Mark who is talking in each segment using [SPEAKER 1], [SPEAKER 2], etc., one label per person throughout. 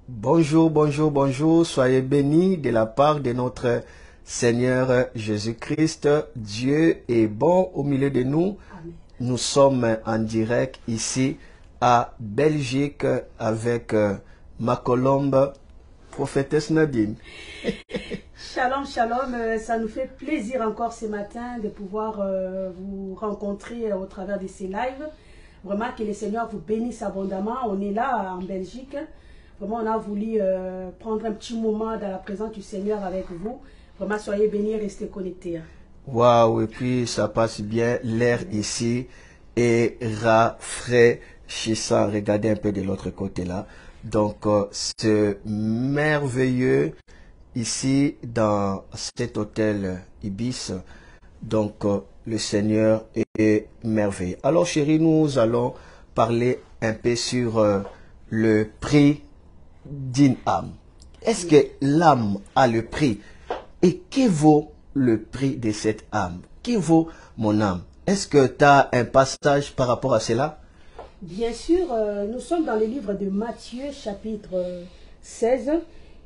[SPEAKER 1] Bonjour, bonjour, bonjour. Soyez bénis de la part de notre Seigneur Jésus-Christ. Dieu est bon au milieu de nous.
[SPEAKER 2] Amen.
[SPEAKER 1] Nous sommes en direct ici à Belgique avec ma colombe, prophétesse Nadine.
[SPEAKER 2] Shalom, shalom. Ça nous fait plaisir encore ce matin de pouvoir vous rencontrer au travers de ces lives. Vraiment que le Seigneur vous bénisse abondamment. On est là en Belgique. Vraiment, on a voulu prendre un petit moment dans la présence du Seigneur avec vous. Vraiment, soyez bénis et restez connectés.
[SPEAKER 1] Waouh, et puis ça passe bien. L'air ici est rafraîchissant. Regardez un peu de l'autre côté là. Donc, c'est merveilleux ici dans cet hôtel Ibis. Donc, le Seigneur est merveilleux. Alors, chérie, nous allons parler un peu sur le prix d'une âme. Est-ce que l'âme a le prix? Et que vaut le prix de cette âme? Qui vaut mon âme? Est-ce que tu as un passage par rapport à cela?
[SPEAKER 2] Bien sûr, nous sommes dans le livre de Matthieu, chapitre 16.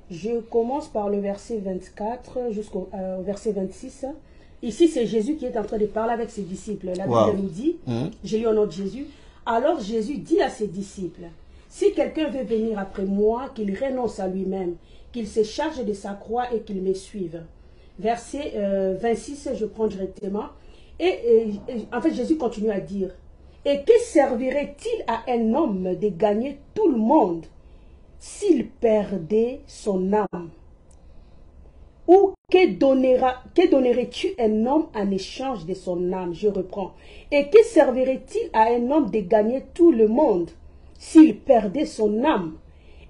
[SPEAKER 2] Je commence par le verset 24 jusqu'au verset 26. Ici, c'est Jésus qui est en train de parler avec ses disciples. La Bible nous dit, j'ai lu au nom de Jésus, alors Jésus dit à ses disciples, si quelqu'un veut venir après moi, qu'il renonce à lui-même, qu'il se charge de sa croix et qu'il me suive. Verset 26, je prends directement. Et en fait, Jésus continue à dire, et que servirait-il à un homme de gagner tout le monde s'il perdait son âme? Ou que donnerais-tu un homme en échange de son âme? Je reprends. Et que servirait-il à un homme de gagner tout le monde s'il perdait son âme?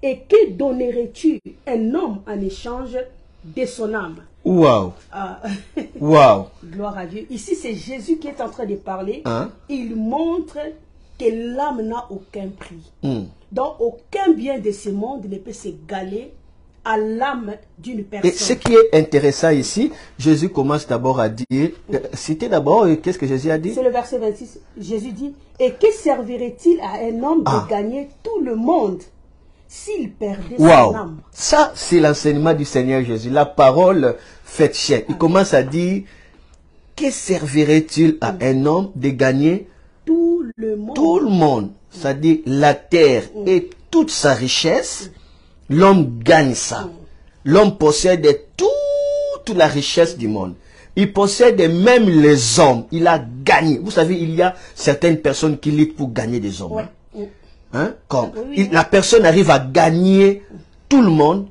[SPEAKER 2] Et que donnerais-tu un homme en échange de son âme?
[SPEAKER 1] Waouh! Waouh!
[SPEAKER 2] Gloire à Dieu. Ici, c'est Jésus qui est en train de parler.
[SPEAKER 1] Hein?
[SPEAKER 2] Il montre que l'âme n'a aucun prix. Donc, aucun bien de ce monde ne peut s'égaler à l'âme d'une personne.
[SPEAKER 1] Et ce qui est intéressant ici, Jésus commence d'abord à dire, citez d'abord, qu'est-ce que Jésus a dit?
[SPEAKER 2] C'est le verset 26. Jésus dit, et que servirait-il à un homme de gagner tout le monde s'il perdait son âme?
[SPEAKER 1] Ça, c'est l'enseignement du Seigneur Jésus. La parole faite chair. Il commence à dire, que servirait-il à un homme de gagner
[SPEAKER 2] tout le monde?
[SPEAKER 1] Tout le monde. C'est-à-dire la terre et toute sa richesse. L'homme gagne ça. L'homme possède toute la richesse du monde. Il possède même les hommes. Il a gagné. Vous savez, il y a certaines personnes qui luttent pour gagner des hommes. Hein? Comme la personne arrive à gagner tout le monde,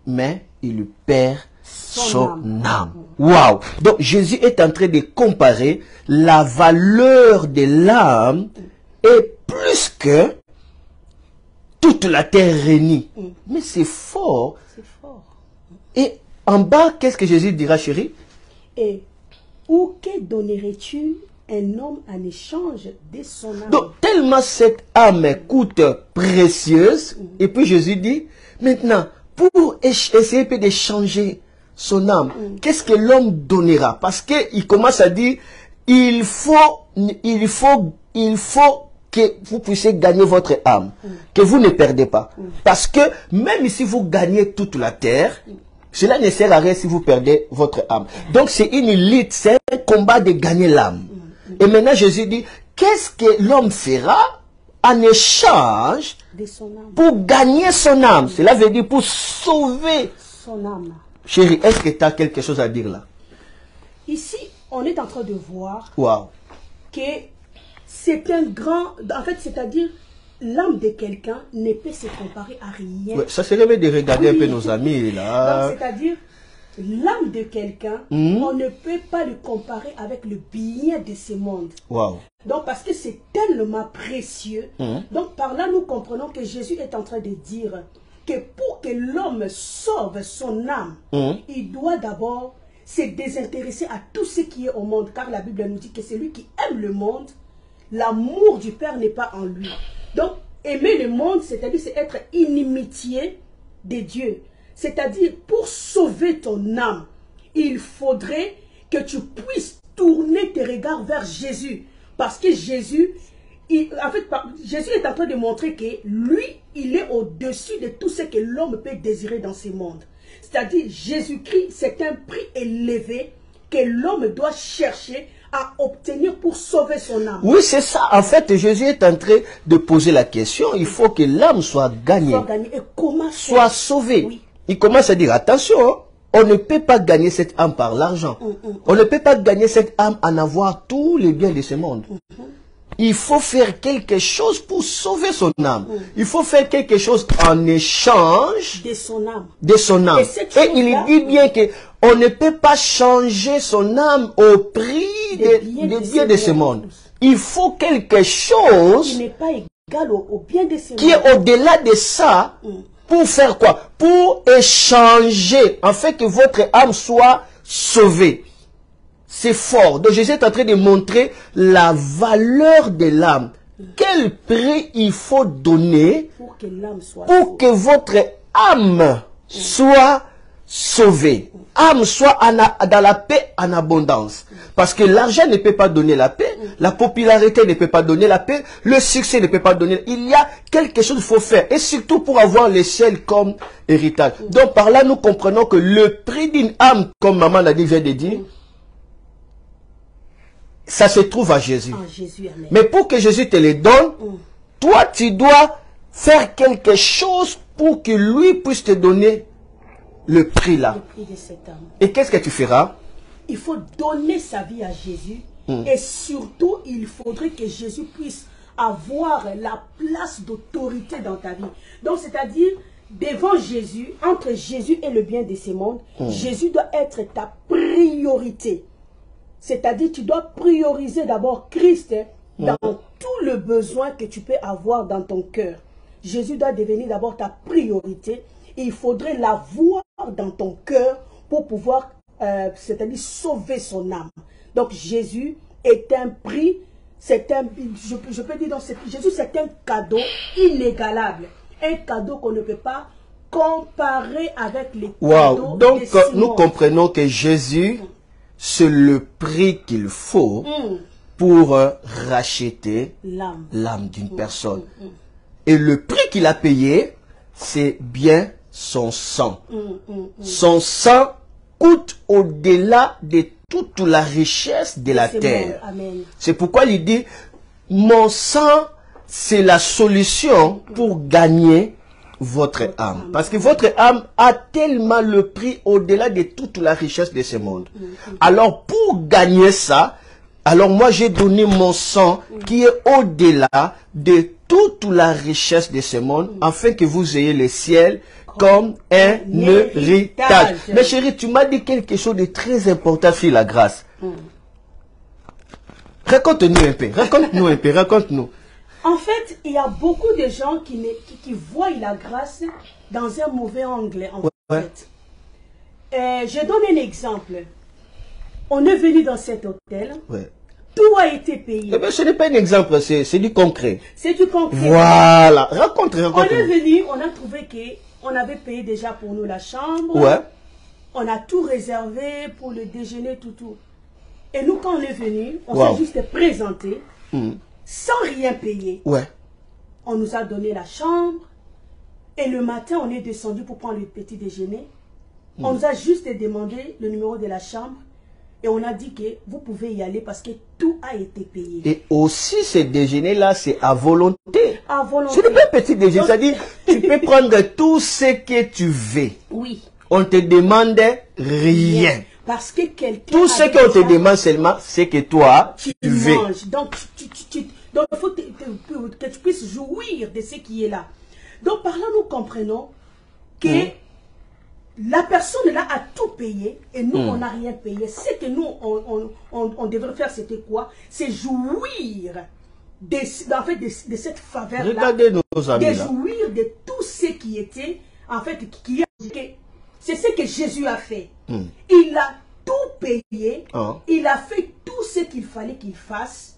[SPEAKER 1] mais il perd son âme. Waouh! Donc Jésus est en train de comparer la valeur de l'âme et plus que toute la terre réunie. Mais c'est fort.
[SPEAKER 2] C'est fort.
[SPEAKER 1] Et en bas, qu'est-ce que Jésus dira, chérie?
[SPEAKER 2] Et où que donnerais-tu un homme en échange de son âme?
[SPEAKER 1] Donc, tellement cette âme coûte précieuse. Et puis Jésus dit, maintenant, pour essayer de changer son âme, qu'est-ce que l'homme donnera? Parce qu'il commence à dire, il faut que vous puissiez gagner votre âme, que vous ne perdez pas. Parce que même si vous gagnez toute la terre, cela ne sert à rien si vous perdez votre âme. Donc c'est une lutte, c'est un combat de gagner l'âme. Et maintenant Jésus dit, qu'est-ce que l'homme fera en échange
[SPEAKER 2] de son âme,
[SPEAKER 1] pour gagner son âme? Cela veut dire pour sauver
[SPEAKER 2] son âme.
[SPEAKER 1] Chérie, est-ce que tu as quelque chose à dire là?
[SPEAKER 2] Ici, on est en train de voir que c'est un grand... En fait, c'est-à-dire, l'âme de quelqu'un ne peut se comparer à rien.
[SPEAKER 1] Ouais, ça serait bien de regarder un peu nos amis là.
[SPEAKER 2] Donc, c'est-à-dire, l'âme de quelqu'un, on ne peut pas le comparer avec le bien de ce monde. Donc, parce que c'est tellement précieux. Donc, par là, nous comprenons que Jésus est en train de dire que pour que l'homme sauve son âme, il doit d'abord se désintéresser à tout ce qui est au monde. Car la Bible nous dit que celui qui aime le monde, l'amour du Père n'est pas en lui. Donc, aimer le monde, c'est-à-dire c'est être inimitié de Dieu. C'est-à-dire, pour sauver ton âme, il faudrait que tu puisses tourner tes regards vers Jésus. Parce que Jésus en fait, Jésus est en train de montrer que lui, il est au-dessus de tout ce que l'homme peut désirer dans ce monde. C'est-à-dire, Jésus-Christ, c'est un prix élevé que l'homme doit chercher à obtenir pour sauver son âme.
[SPEAKER 1] Oui, c'est ça. En fait, Jésus est en train de poser la question. Il faut que l'âme soit gagnée,
[SPEAKER 2] Et comment
[SPEAKER 1] soit sauvée.
[SPEAKER 2] Oui.
[SPEAKER 1] Il commence à dire, attention, hein, on ne peut pas gagner cette âme par l'argent. On ne peut pas gagner cette âme en avoir tous les biens de ce monde. Il faut faire quelque chose pour sauver son âme. Il faut faire quelque chose en échange
[SPEAKER 2] de son âme.
[SPEAKER 1] De son âme. Et il dit bien que on ne peut pas changer son âme au prix des biens de ce monde. Il faut quelque chose
[SPEAKER 2] qui n'est pas égal au bien de ce monde.
[SPEAKER 1] Qui est au-delà de ça. Pour faire quoi? Pour échanger, afin que votre âme soit sauvée. C'est fort. Donc Jésus est en train de montrer la valeur de l'âme. Quel prix il faut donner
[SPEAKER 2] pour que l'âme soit
[SPEAKER 1] pour que votre âme soit sauvée. Âme soit dans la paix en abondance. Parce que l'argent ne peut pas donner la paix, la popularité ne peut pas donner la paix, le succès ne peut pas donner. Il y a quelque chose qu'il faut faire. Et surtout pour avoir le ciel comme héritage. Donc par là, nous comprenons que le prix d'une âme, comme maman l'a dit, vient de dire, ça se trouve à Jésus. Mais pour que Jésus te le donne, toi tu dois faire quelque chose pour que lui puisse te donner le prix là.
[SPEAKER 2] Le prix de cette âme.
[SPEAKER 1] Et qu'est-ce que tu feras?
[SPEAKER 2] Il faut donner sa vie à Jésus. Et surtout, il faudrait que Jésus puisse avoir la place d'autorité dans ta vie. Donc, c'est-à-dire, devant Jésus, entre Jésus et le bien de ce monde, Jésus doit être ta priorité. C'est-à-dire, tu dois prioriser d'abord Christ dans tout le besoin que tu peux avoir dans ton cœur. Jésus doit devenir d'abord ta priorité. Et il faudrait l'avoir dans ton cœur pour pouvoir, c'est-à-dire sauver son âme. Donc Jésus est un prix, je peux dire, Jésus c'est un cadeau inégalable. Un cadeau qu'on ne peut pas comparer avec les cadeaux.
[SPEAKER 1] Donc nous comprenons que Jésus, c'est le prix qu'il faut pour racheter l'âme d'une personne. Et le prix qu'il a payé, c'est bien son sang. Son sang coûte au-delà de toute la richesse de la terre. C'est pourquoi il dit, mon sang, c'est la solution pour gagner votre âme. Parce que votre âme a tellement le prix au-delà de toute la richesse de ce monde. Alors pour gagner ça, alors moi j'ai donné mon sang qui est au-delà de toute la richesse de ce monde, afin que vous ayez le ciel comme un héritage. Mais chérie, tu m'as dit quelque chose de très important sur la grâce. Raconte-nous un peu, raconte-nous.
[SPEAKER 2] En fait, il y a beaucoup de gens qui voient la grâce dans un mauvais angle, en fait. Je donne un exemple. On est venu dans cet hôtel. Tout a été payé.
[SPEAKER 1] Eh bien, ce n'est pas un exemple, c'est du concret.
[SPEAKER 2] C'est du concret.
[SPEAKER 1] Voilà. Raconte.
[SPEAKER 2] On est venu, on a trouvé qu'on avait payé déjà pour nous la chambre. On a tout réservé pour le déjeuner, tout. Et nous, quand on est venu, on s'est juste présenté, sans rien payer. On nous a donné la chambre. Et le matin, on est descendu pour prendre le petit déjeuner. On nous a juste demandé le numéro de la chambre. Et on a dit que vous pouvez y aller parce que tout a été payé. Et
[SPEAKER 1] aussi, ce déjeuner-là, c'est à volonté.
[SPEAKER 2] À volonté.
[SPEAKER 1] Ce n'est pas un petit déjeuner. C'est-à-dire, tu peux prendre tout ce que tu veux.
[SPEAKER 2] Oui.
[SPEAKER 1] On te demande rien.
[SPEAKER 2] Parce que quelqu'un...
[SPEAKER 1] Tout ce qu'on te demande seulement, c'est que toi, tu veux.
[SPEAKER 2] Donc, donc, il faut que tu puisses jouir de ce qui est là. Donc, par là, nous comprenons que... La personne là a tout payé et nous, on n'a rien payé. Ce que nous, on devrait faire, c'était quoi? C'est jouir en fait, de cette faveur-là.
[SPEAKER 1] Regardez nos amis là.
[SPEAKER 2] De jouir de tout ce qui était, en fait, c'est ce que Jésus a fait. Il a tout payé. Il a fait tout ce qu'il fallait qu'il fasse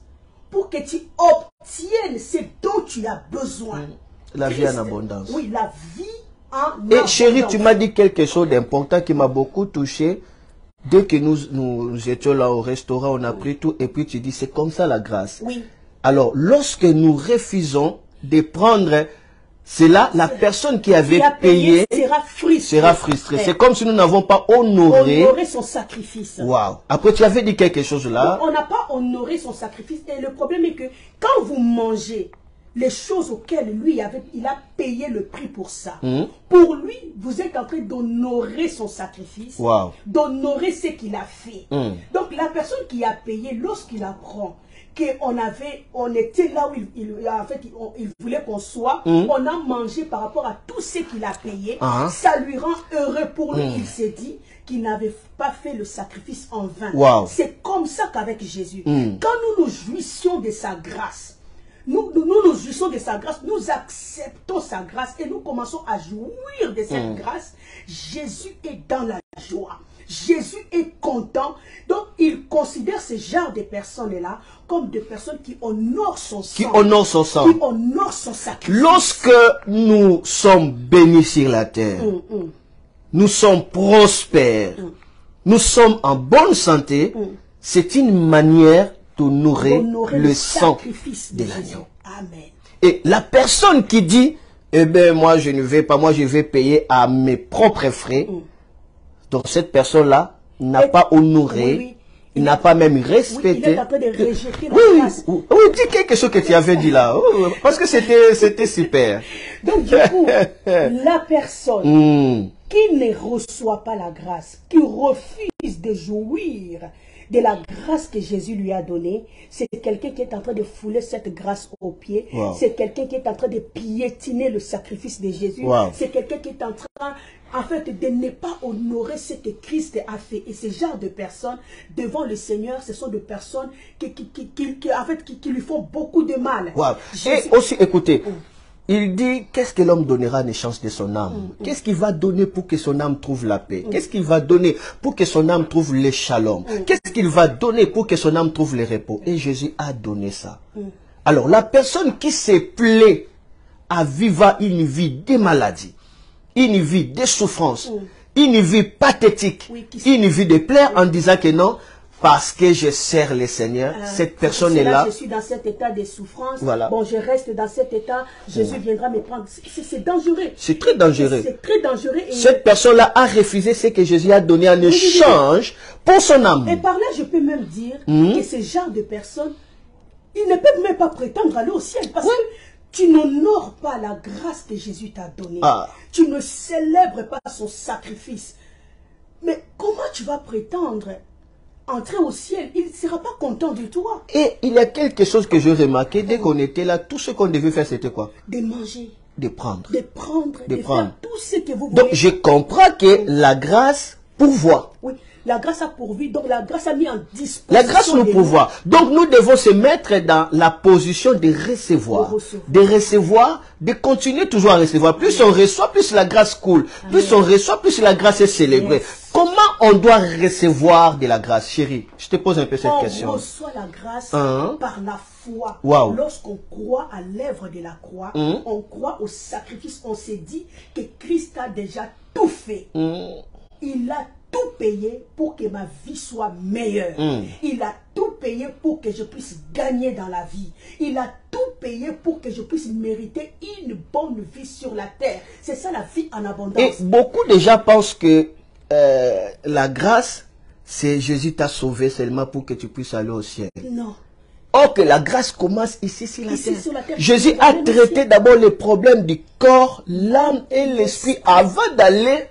[SPEAKER 2] pour que tu obtiennes ce dont tu as besoin.
[SPEAKER 1] La vie en abondance.
[SPEAKER 2] Oui, la vie.
[SPEAKER 1] Et chérie, tu m'as dit quelque chose d'important qui m'a beaucoup touché. Dès que nous étions là au restaurant, on a pris tout et puis tu dis c'est comme ça la grâce.
[SPEAKER 2] Oui.
[SPEAKER 1] Alors, lorsque nous refusons de prendre cela, la personne qui avait payé sera frustrée. C'est comme si nous n'avons pas honoré
[SPEAKER 2] son sacrifice.
[SPEAKER 1] Waouh. Après, tu avais dit quelque chose là.
[SPEAKER 2] Donc, on n'a pas honoré son sacrifice. Et le problème est que quand vous mangez les choses auxquelles lui il a payé le prix pour ça, pour lui, vous êtes en train d'honorer son sacrifice, d'honorer ce qu'il a fait. Donc, la personne qui a payé, lorsqu'il apprend on était là où il voulait qu'on soit, on a mangé par rapport à tout ce qu'il a payé, ça lui rend heureux pour lui. Il s'est dit qu'il n'avait pas fait le sacrifice en vain. C'est comme ça qu'avec Jésus, quand nous nous jouissions de sa grâce, nous jouissons de sa grâce, nous acceptons sa grâce et nous commençons à jouir de cette grâce. Jésus est dans la joie. Jésus est content. Donc, il considère ce genre de personnes-là comme des personnes qui honorent son sang.
[SPEAKER 1] Qui honorent son sang.
[SPEAKER 2] Qui honorent son sacrifice.
[SPEAKER 1] Lorsque nous sommes bénis sur la terre, nous sommes prospères, nous sommes en bonne santé, c'est une manière d'honorer le sacrifice de l'agneau.
[SPEAKER 2] Amen.
[SPEAKER 1] Et la personne qui dit, eh bien, moi je ne vais pas, moi je vais payer à mes propres frais, donc cette personne-là n'a pas honoré, il n'a pas même respecté.
[SPEAKER 2] Il est en train de rejeter la grâce.
[SPEAKER 1] Oui, dis quelque chose que tu avais dit là, parce que c'était super.
[SPEAKER 2] Donc du coup, la personne qui ne reçoit pas la grâce, qui refuse de jouir de la grâce que Jésus lui a donnée, c'est quelqu'un qui est en train de fouler cette grâce aux pieds. C'est quelqu'un qui est en train de piétiner le sacrifice de Jésus. C'est quelqu'un qui est en train, en fait, de ne pas honorer ce que Christ a fait. Et ce genre de personnes, devant le Seigneur, ce sont des personnes qui lui font beaucoup de mal.
[SPEAKER 1] Et aussi, écoutez, il dit, qu'est-ce que l'homme donnera en échange de son âme? Qu'est-ce qu'il va donner pour que son âme trouve la paix? Qu'est-ce qu'il va donner pour que son âme trouve le shalom? Qu'est-ce qu'il va donner pour que son âme trouve le repos? Et Jésus a donné ça. Alors, la personne qui se plaît à vivre une vie de maladie, une vie de souffrance, une vie pathétique, une vie de plaire en disant que non, parce que je sers le Seigneur, cette personne est là.
[SPEAKER 2] Je suis dans cet état de souffrance. Bon, je reste dans cet état. Jésus viendra me prendre. C'est dangereux.
[SPEAKER 1] C'est très dangereux.
[SPEAKER 2] C'est très dangereux. Et
[SPEAKER 1] cette personne-là a refusé ce que Jésus a donné en échange pour son âme.
[SPEAKER 2] Et par là, je peux même dire que ce genre de personnes, ils ne peuvent même pas prétendre aller au ciel. Parce que tu n'honores pas la grâce que Jésus t'a donnée. Tu ne célèbres pas son sacrifice. Mais comment tu vas prétendre entrer au ciel? Il ne sera pas content de toi.
[SPEAKER 1] Et il y a quelque chose que j'ai remarqué, dès qu'on était là, tout ce qu'on devait faire, c'était quoi?
[SPEAKER 2] De manger.
[SPEAKER 1] De prendre.
[SPEAKER 2] De prendre, de faire tout ce que vous voulez.
[SPEAKER 1] Donc je comprends que la grâce pourvoit.
[SPEAKER 2] Oui, la grâce a pourvu, donc la grâce a mis en disposition.
[SPEAKER 1] La grâce nous pourvoit. Donc nous devons se mettre dans la position de recevoir. De recevoir, de continuer toujours à recevoir. Plus on reçoit, plus la grâce coule. Plus on reçoit, plus la grâce est célébrée. Comment on doit recevoir de la grâce, chérie? Je te pose un peu cette question.
[SPEAKER 2] On reçoit la grâce par la foi. Lorsqu'on croit à l'œuvre de la croix, on croit au sacrifice, on s'est dit que Christ a déjà tout fait. Il a tout payé pour que ma vie soit meilleure. Il a tout payé pour que je puisse gagner dans la vie. Il a tout payé pour que je puisse mériter une bonne vie sur la terre. C'est ça la vie en abondance.
[SPEAKER 1] Et beaucoup de gens pensent que la grâce, c'est Jésus t'a sauvé seulement pour que tu puisses aller au ciel.
[SPEAKER 2] Non.
[SPEAKER 1] Or que la grâce commence ici sur la terre. Jésus a traité d'abord les problèmes du corps, l'âme et l'esprit avant d'aller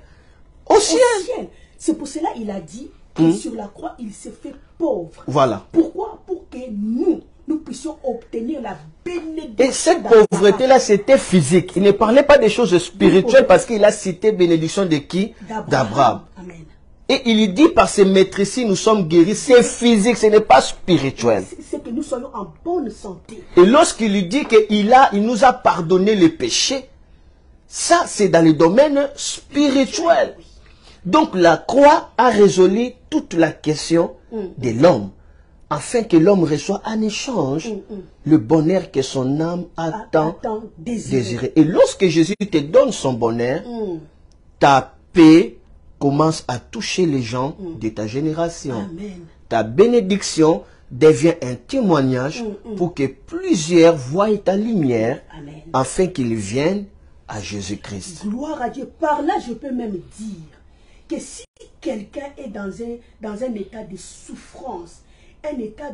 [SPEAKER 1] au ciel.
[SPEAKER 2] C'est pour cela qu'il a dit que sur la croix, il s'est fait pauvre.
[SPEAKER 1] Voilà.
[SPEAKER 2] Pourquoi? Pour que nous puissions obtenir la bénédiction.
[SPEAKER 1] Et cette pauvreté-là, c'était physique. Il ne parlait pas des choses spirituelles parce qu'il a cité bénédiction de qui? D'Abraham.
[SPEAKER 2] Amen.
[SPEAKER 1] Et il dit par ces maîtrises, nous sommes guéris. C'est physique, ce n'est pas spirituel.
[SPEAKER 2] C'est que nous soyons en bonne santé.
[SPEAKER 1] Et lorsqu'il lui dit qu'il nous a pardonné les péchés, ça c'est dans le domaine spirituel. Donc la croix a résolu toute la question de l'homme, afin que l'homme reçoit en échange le bonheur que son âme a tant désiré. Et lorsque Jésus te donne son bonheur, ta paix commence à toucher les gens de ta génération.
[SPEAKER 2] Amen.
[SPEAKER 1] Ta bénédiction devient un témoignage pour que plusieurs voient ta lumière,
[SPEAKER 2] Amen.
[SPEAKER 1] afin qu'ils viennent à Jésus-Christ.
[SPEAKER 2] Gloire à Dieu. Par là, je peux même dire que si quelqu'un est dans un état de souffrance, un état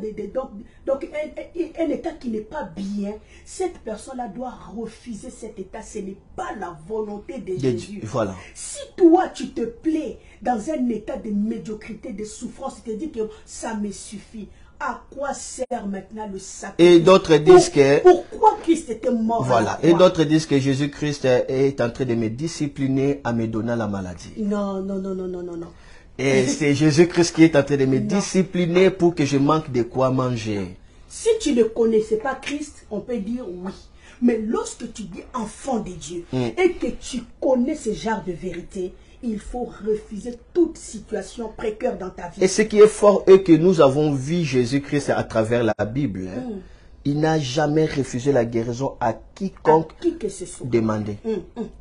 [SPEAKER 2] un état qui n'est pas bien, cette personne-là doit refuser cet état. Ce n'est pas la volonté de Jésus.
[SPEAKER 1] Voilà.
[SPEAKER 2] Si toi, tu te plais dans un état de médiocrité, de souffrance, tu te dis que ça me suffit. À quoi sert maintenant le sacrifice?
[SPEAKER 1] Et d'autres disent que...
[SPEAKER 2] Pourquoi Christ était mort?
[SPEAKER 1] Voilà. Et d'autres disent que Jésus-Christ est en train de me discipliner à me donner la maladie.
[SPEAKER 2] Non, non, non, non, non, non, non.
[SPEAKER 1] Et c'est Jésus-Christ qui est en train de me discipliner pour que je manque de quoi manger.
[SPEAKER 2] Si tu ne connaissais pas Christ, on peut dire oui. Mais lorsque tu dis enfant de Dieu et que tu connais ce genre de vérité, il faut refuser toute situation précaire dans ta vie.
[SPEAKER 1] Et ce qui est fort est que nous avons vu Jésus-Christ à travers la Bible. Il n'a jamais refusé la guérison à quiconque demandait.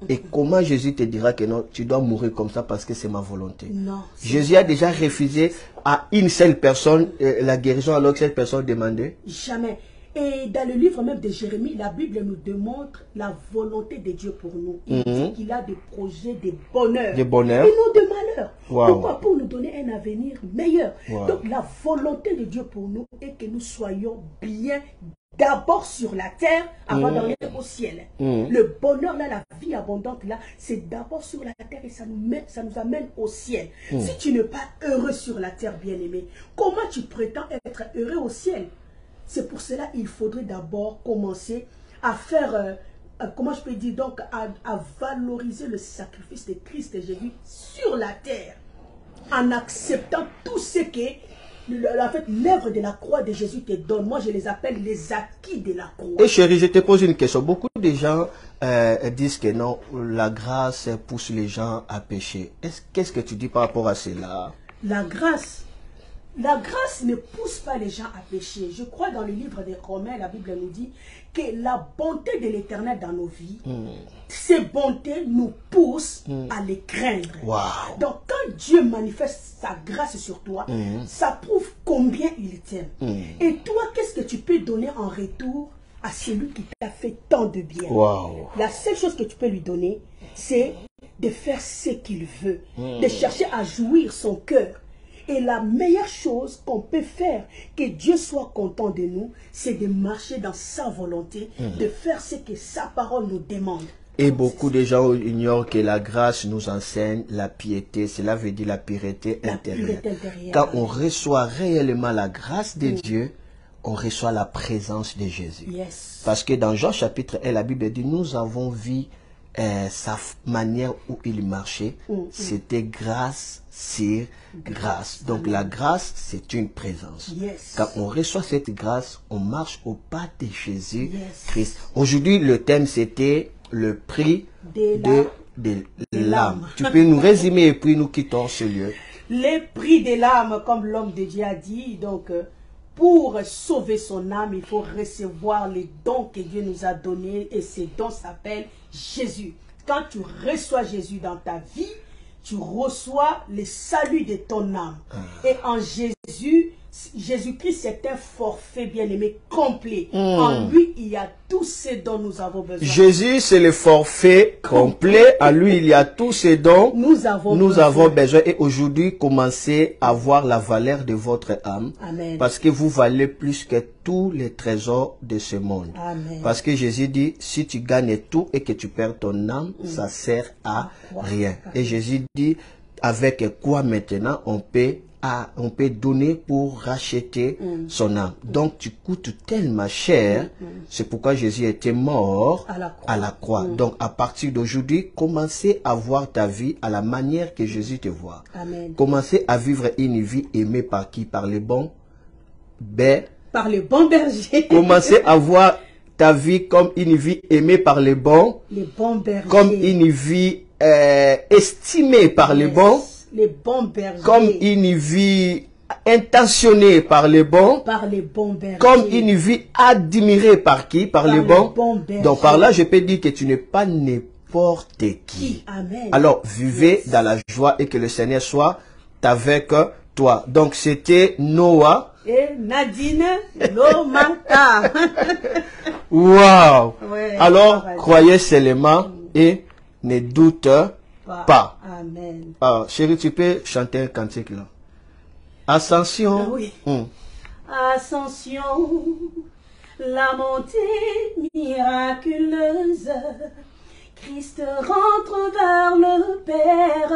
[SPEAKER 1] Et comment Jésus te dira que non, tu dois mourir comme ça parce que c'est ma volonté? Non. Jésus a déjà refusé à une seule personne la guérison alors que cette personne demandait?
[SPEAKER 2] Jamais. Et dans le livre même de Jérémie, la Bible nous démontre la volonté de Dieu pour nous. Il dit qu'il a des projets de bonheur.
[SPEAKER 1] De bonheur.
[SPEAKER 2] Et non de malheur.
[SPEAKER 1] Wow.
[SPEAKER 2] Pourquoi? Pour nous donner un avenir meilleur. Wow. Donc la volonté de Dieu pour nous est que nous soyons bien d'abord sur la terre avant d'aller au ciel. Le bonheur là, la vie abondante là, c'est d'abord sur la terre et ça nous amène au ciel. Si tu n'es pas heureux sur la terre, bien-aimé, comment tu prétends être heureux au ciel? C'est pour cela qu'il faudrait d'abord commencer à faire, comment je peux dire, donc à valoriser le sacrifice de Christ et Jésus sur la terre, en acceptant tout ce que en fait, l'œuvre de la croix de Jésus te donne. Moi, je les appelle les acquis de la croix.
[SPEAKER 1] Et chérie, je te pose une question. Beaucoup de gens disent que non, la grâce pousse les gens à pécher. Qu'est-ce que tu dis par rapport à cela?
[SPEAKER 2] La grâce ne pousse pas les gens à pécher. Je crois dans le livre des Romains, la Bible nous dit que la bonté de l'Éternel dans nos vies, ces bontés nous poussent à les craindre.
[SPEAKER 1] Wow.
[SPEAKER 2] Donc quand Dieu manifeste sa grâce sur toi, ça prouve combien il t'aime. Et toi, qu'est-ce que tu peux donner en retour à celui qui t'a fait tant de bien?
[SPEAKER 1] Wow.
[SPEAKER 2] La seule chose que tu peux lui donner, c'est de faire ce qu'il veut, de chercher à jouir son cœur. Et la meilleure chose qu'on peut faire, que Dieu soit content de nous, c'est de marcher dans sa volonté, de faire ce que sa parole nous demande.
[SPEAKER 1] Et beaucoup de gens ignorent que la grâce nous enseigne la piété. Cela veut dire la pureté intérieure. Quand on reçoit réellement la grâce de Dieu, on reçoit la présence de Jésus.
[SPEAKER 2] Yes.
[SPEAKER 1] Parce que dans Jean chapitre 1, la Bible dit, nous avons vu sa manière où il marchait. C'était grâce sur grâce. Donc la grâce, c'est une présence.
[SPEAKER 2] Yes.
[SPEAKER 1] Quand on reçoit cette grâce, on marche au pas de Jésus Christ. Aujourd'hui, le thème, c'était le prix de l'âme. Tu peux nous résumer et puis nous quittons ce lieu.
[SPEAKER 2] Les prix de l'âme, comme l'homme de Dieu a dit, donc pour sauver son âme, il faut recevoir les dons que Dieu nous a donnés et ces dons s'appellent Jésus. Quand tu reçois Jésus dans ta vie, tu reçois le salut de ton âme. Et en Jésus-Christ, c'est un forfait bien-aimé complet. En lui, il y a tout ce dont nous avons besoin.
[SPEAKER 1] Jésus, c'est le forfait complet. En lui, il y a tout ce dont nous avons besoin. Et aujourd'hui, commencez à voir la valeur de votre âme.
[SPEAKER 2] Amen.
[SPEAKER 1] Parce que vous valez plus que tous les trésors de ce monde.
[SPEAKER 2] Amen.
[SPEAKER 1] Parce que Jésus dit, si tu gagnes tout et que tu perds ton âme, ça sert à rien. Et Jésus dit, avec quoi maintenant on peut donner pour racheter son âme. Donc tu coûtes tellement cher, c'est pourquoi Jésus était mort à la croix. Donc à partir d'aujourd'hui, commencez à voir ta vie à la manière que Jésus te voit.
[SPEAKER 2] Amen.
[SPEAKER 1] Commencez à vivre une vie aimée par qui? Par les bons
[SPEAKER 2] par le bon berger.
[SPEAKER 1] Commencez à voir ta vie comme une vie aimée par les bons
[SPEAKER 2] bergers.
[SPEAKER 1] Comme une vie estimée par les bons
[SPEAKER 2] bergers.
[SPEAKER 1] Comme une vie intentionnée par les bons
[SPEAKER 2] bergers.
[SPEAKER 1] Comme une vie admirée par qui? Par les bons
[SPEAKER 2] bergers.
[SPEAKER 1] Donc par là, je peux dire que tu n'es pas n'importe qui.
[SPEAKER 2] Amen.
[SPEAKER 1] Alors, vivez dans la joie et que le Seigneur soit avec toi. Donc, c'était Noah
[SPEAKER 2] Et Nadine Lomata.
[SPEAKER 1] Waouh!
[SPEAKER 2] Ouais,
[SPEAKER 1] Alors,
[SPEAKER 2] pareil.
[SPEAKER 1] croyez seulement et ne doute pas.
[SPEAKER 2] Amen.
[SPEAKER 1] Ah, chérie, tu peux chanter un cantique là. Ascension.
[SPEAKER 2] Oui.
[SPEAKER 1] Hum.
[SPEAKER 2] Ascension, la montée miraculeuse. Christ rentre vers le Père.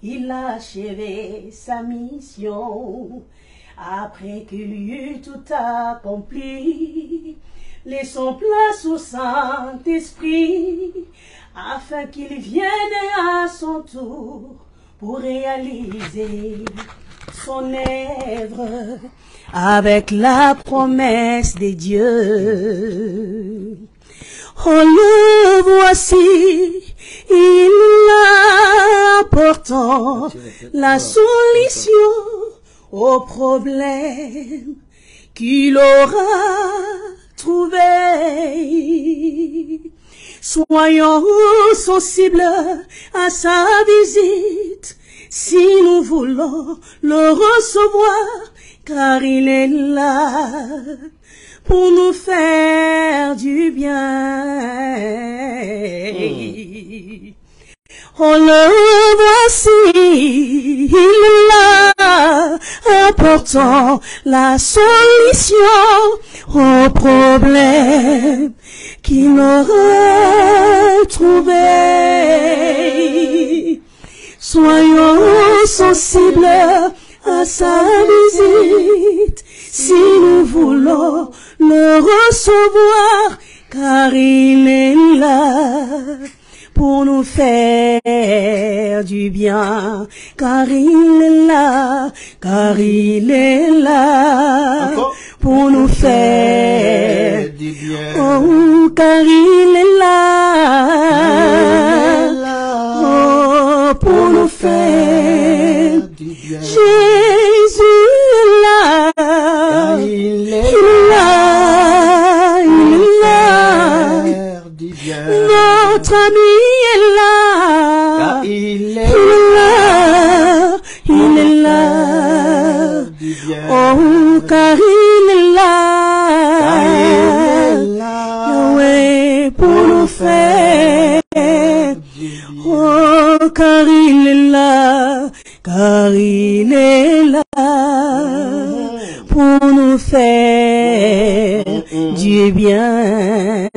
[SPEAKER 2] Il a achevé sa mission. Après qu'il eut tout accompli, laissons place au Saint-Esprit, afin qu'il vienne à son tour pour réaliser son œuvre avec la promesse des dieux. Oh, le voici, il apportant la solution au problème qu'il aura trouvé. Soyons sensibles à sa visite si nous voulons le recevoir, car il est là pour nous faire du bien. Oh, le voici, il est là, apportant la solution au problème qu'il aurait trouvé. Soyons sensibles à sa visite si nous voulons le recevoir, car il est là pour nous faire du bien, car il est là,
[SPEAKER 1] Encore?
[SPEAKER 2] pour nous faire
[SPEAKER 1] du bien.
[SPEAKER 2] Oh, car il est là, oh, pour nous faire
[SPEAKER 1] du bien.
[SPEAKER 2] Jésus est là,
[SPEAKER 1] Il est
[SPEAKER 2] là,
[SPEAKER 1] du bien.
[SPEAKER 2] notre ami est là,
[SPEAKER 1] Il est
[SPEAKER 2] il est là,
[SPEAKER 1] du bien.
[SPEAKER 2] oh, car il est là, Yahweh, pour nous faire, oh, car il est là, pour nous faire du bien.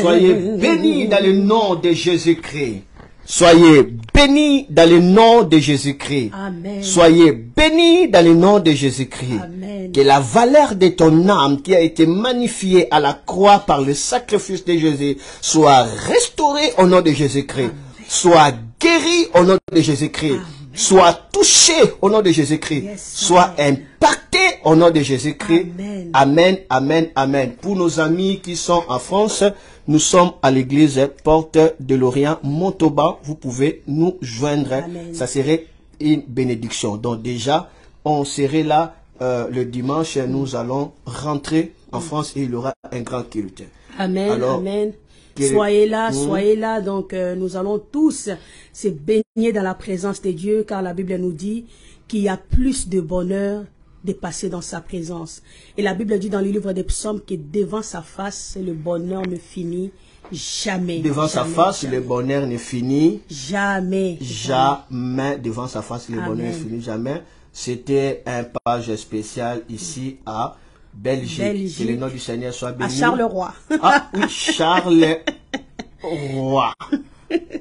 [SPEAKER 1] Soyez bénis dans le nom de Jésus-Christ. Soyez bénis dans le nom de Jésus-Christ.
[SPEAKER 2] Amen.
[SPEAKER 1] Soyez bénis dans le nom de Jésus-Christ.
[SPEAKER 2] Amen.
[SPEAKER 1] Que la valeur de ton âme qui a été magnifiée à la croix par le sacrifice de Jésus soit restaurée au nom de Jésus-Christ. Soit guérie au nom de Jésus-Christ. Soit touchée au nom de Jésus-Christ.
[SPEAKER 2] Yes,
[SPEAKER 1] soit impactée au nom de Jésus-Christ.
[SPEAKER 2] Amen.
[SPEAKER 1] Amen, amen, amen. Pour nos amis qui sont en France, nous sommes à l'église Porte de l'Orient, Montauban. Vous pouvez nous joindre.
[SPEAKER 2] Amen.
[SPEAKER 1] Ça serait une bénédiction. Donc déjà, on serait là le dimanche. Nous allons rentrer en France et il y aura un grand culte.
[SPEAKER 2] Amen,
[SPEAKER 1] Alors,
[SPEAKER 2] amen. Soyez là, soyez là. Donc, nous allons tous se baigner dans la présence de Dieu, car la Bible nous dit qu'il y a plus de bonheur de passer dans sa présence. Et la Bible dit dans le livre des psaumes que devant sa face, le bonheur ne finit jamais.
[SPEAKER 1] Devant sa face,
[SPEAKER 2] jamais.
[SPEAKER 1] le bonheur ne finit
[SPEAKER 2] Jamais.
[SPEAKER 1] jamais. Devant sa face, le bonheur ne
[SPEAKER 2] Amen.
[SPEAKER 1] finit jamais. C'était un page spécial ici à Belgique. Que le nom du Seigneur soit béni.
[SPEAKER 2] À Charleroi.
[SPEAKER 1] Ah oui, Charleroi.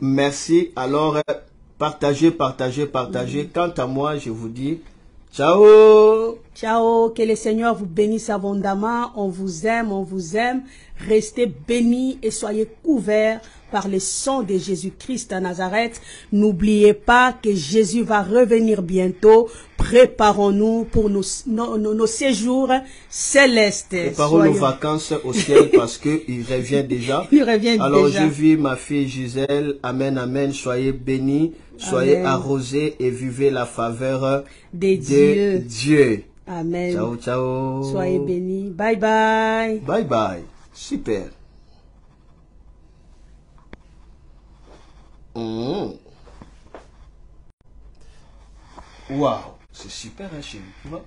[SPEAKER 1] Merci. Alors, partagez, partagez, partagez. Quant à moi, je vous dis ciao.
[SPEAKER 2] Ciao, que le Seigneur vous bénisse abondamment. On vous aime, on vous aime. Restez bénis et soyez couverts par le sang de Jésus-Christ à Nazareth. N'oubliez pas que Jésus va revenir bientôt. Préparons-nous pour nos séjours célestes.
[SPEAKER 1] Préparons nos vacances au ciel parce qu'il revient déjà.
[SPEAKER 2] Il revient
[SPEAKER 1] Alors
[SPEAKER 2] déjà.
[SPEAKER 1] je vis ma fille Gisèle. Amen, amen. Soyez bénis, soyez
[SPEAKER 2] Amen.
[SPEAKER 1] arrosés et vivez la faveur
[SPEAKER 2] Des
[SPEAKER 1] de
[SPEAKER 2] dieux.
[SPEAKER 1] Dieu.
[SPEAKER 2] Amen.
[SPEAKER 1] Ciao, ciao.
[SPEAKER 2] Soyez bénis. Bye bye.
[SPEAKER 1] Bye bye. Super. Wow, c'est super, hein, chérie, tu vois.